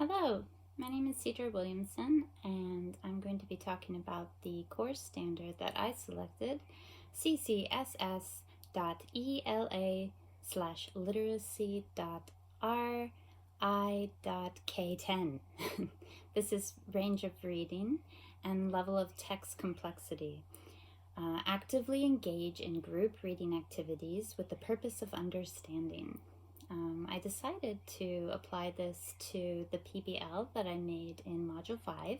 Hello, my name is Cedra Williamson, and I'm going to be talking about the course standard that I selected, CCSS.ELA/literacy.RI.K10. This is range of reading and level of text complexity. Actively engage in group reading activities with the purpose of understanding. I decided to apply this to the PBL that I made in Module 5.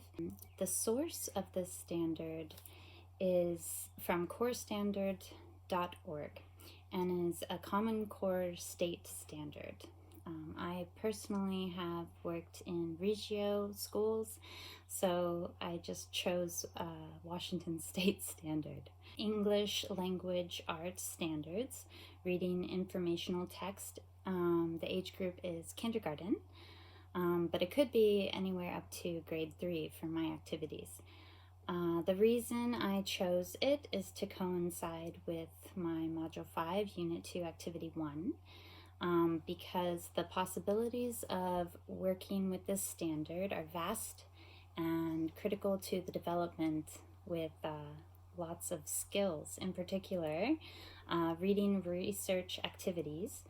The source of this standard is from corestandard.org and is a Common Core state standard. I personally have worked in Regio schools, so I just chose Washington State Standard. English Language Arts Standards, reading informational text. The age group is kindergarten, but it could be anywhere up to grade 3 for my activities. The reason I chose it is to coincide with my Module 5, Unit 2, Activity 1, because the possibilities of working with this standard are vast and critical to the development with lots of skills, in particular reading research activities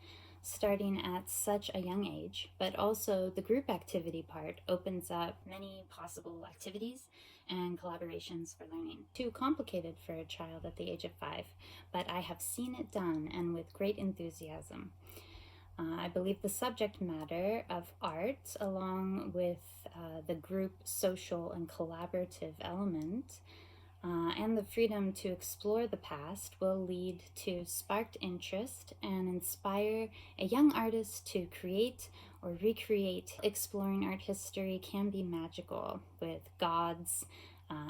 starting at such a young age, but also the group activity part opens up many possible activities and collaborations for learning. Too complicated for a child at the age of 5, but I have seen it done and with great enthusiasm. I believe the subject matter of art, along with the group social and collaborative element, and the freedom to explore the past will lead to sparked interest and inspire a young artist to create or recreate. Exploring art history can be magical, with gods,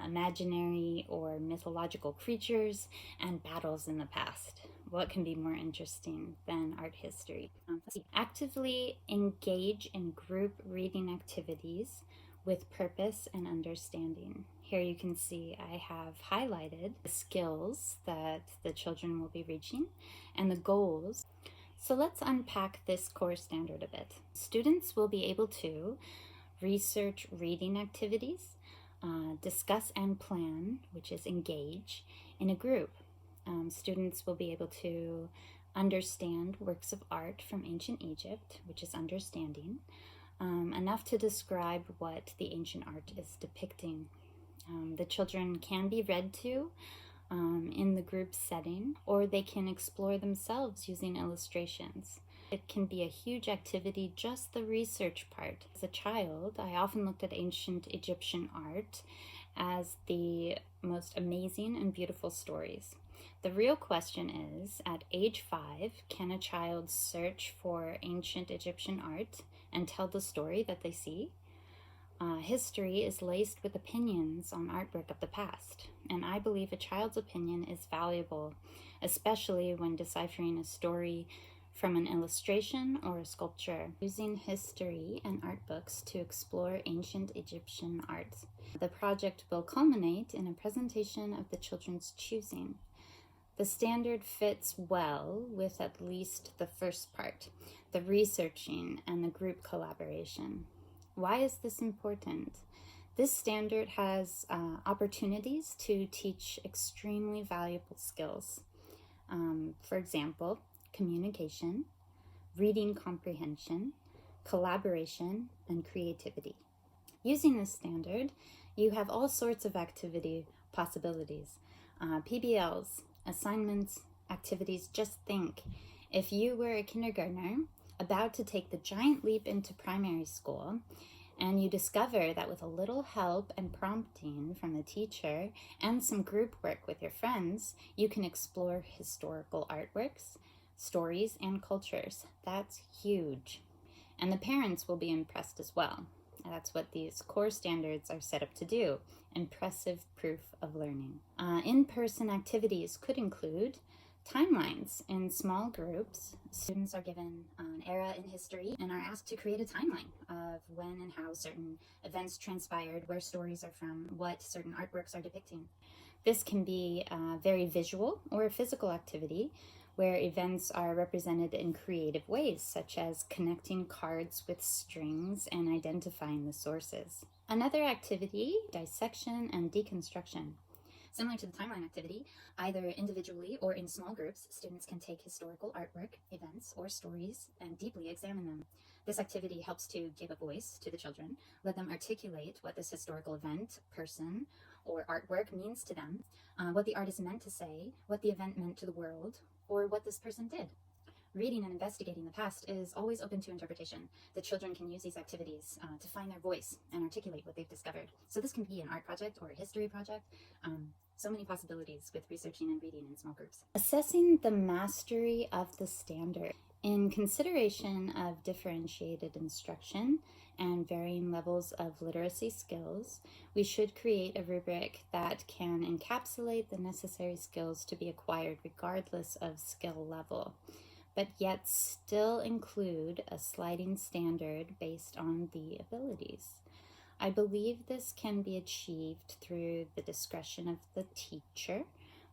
imaginary or mythological creatures, and battles in the past. What can be more interesting than art history? Actively engage in group reading activities with purpose and understanding. Here you can see I have highlighted the skills that the children will be reaching and the goals. So let's unpack this core standard a bit. Students will be able to research reading activities, discuss and plan, which is engage, in a group. Students will be able to understand works of art from ancient Egypt, which is understanding, enough to describe what the ancient art is depicting. The children can be read to in the group setting, or they can explore themselves using illustrations. It can be a huge activity, just the research part. As a child, I often looked at ancient Egyptian art as the most amazing and beautiful stories. The real question is, at age 5, can a child search for ancient Egyptian art and tell the story that they see? History is laced with opinions on artwork of the past, and I believe a child's opinion is valuable, especially when deciphering a story from an illustration or a sculpture. Using history and art books to explore ancient Egyptian art. The project will culminate in a presentation of the children's choosing. The standard fits well with at least the first part, the researching and the group collaboration. Why is this important? This standard has opportunities to teach extremely valuable skills. For example, communication, reading comprehension, collaboration, and creativity. Using this standard, you have all sorts of activity possibilities. PBLs, assignments, activities. Just think, if you were a kindergartner about to take the giant leap into primary school, and you discover that with a little help and prompting from the teacher and some group work with your friends, you can explore historical artworks, stories, and cultures. That's huge. And the parents will be impressed as well. That's what these core standards are set up to do. Impressive proof of learning. In-person activities could include timelines in small groups. Students are given an era in history and are asked to create a timeline of when and how certain events transpired, where stories are from, what certain artworks are depicting. This can be very visual or a physical activity where events are represented in creative ways, such as connecting cards with strings and identifying the sources. Another activity, dissection and deconstruction. Similar to the timeline activity, either individually or in small groups, students can take historical artwork, events, or stories and deeply examine them. This activity helps to give a voice to the children, let them articulate what this historical event, person, or artwork means to them, what the artist meant to say, what the event meant to the world, or what this person did. Reading and investigating the past is always open to interpretation. The children can use these activities to find their voice and articulate what they've discovered. So this can be an art project or a history project. So many possibilities with researching and reading in small groups. Assessing the mastery of the standard. In consideration of differentiated instruction and varying levels of literacy skills, we should create a rubric that can encapsulate the necessary skills to be acquired regardless of skill level, but yet still include a sliding standard based on the abilities. I believe this can be achieved through the discretion of the teacher,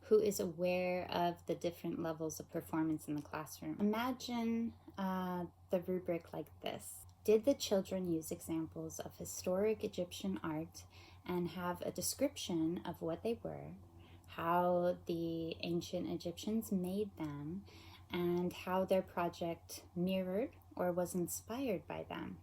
who is aware of the different levels of performance in the classroom. Imagine the rubric like this. Did the children use examples of historic Egyptian art and have a description of what they were, how the ancient Egyptians made them, and how their project mirrored or was inspired by them?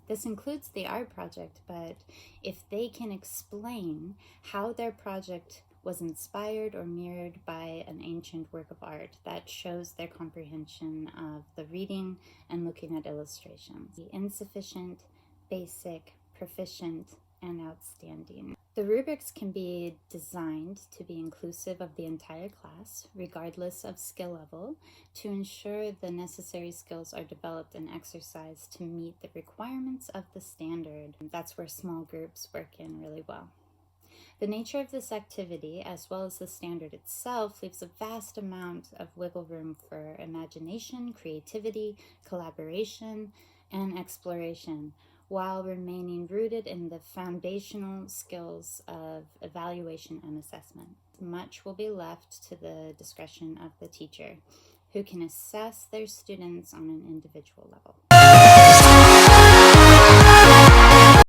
This includes the art project, but if they can explain how their project was inspired or mirrored by an ancient work of art, that shows their comprehension of the reading and looking at illustrations. The insufficient, basic, proficient, and outstanding. The rubrics can be designed to be inclusive of the entire class, regardless of skill level, to ensure the necessary skills are developed and exercised to meet the requirements of the standard. That's where small groups work in really well. The nature of this activity, as well as the standard itself, leaves a vast amount of wiggle room for imagination, creativity, collaboration, and exploration, while remaining rooted in the foundational skills of evaluation and assessment. Much will be left to the discretion of the teacher, who can assess their students on an individual level.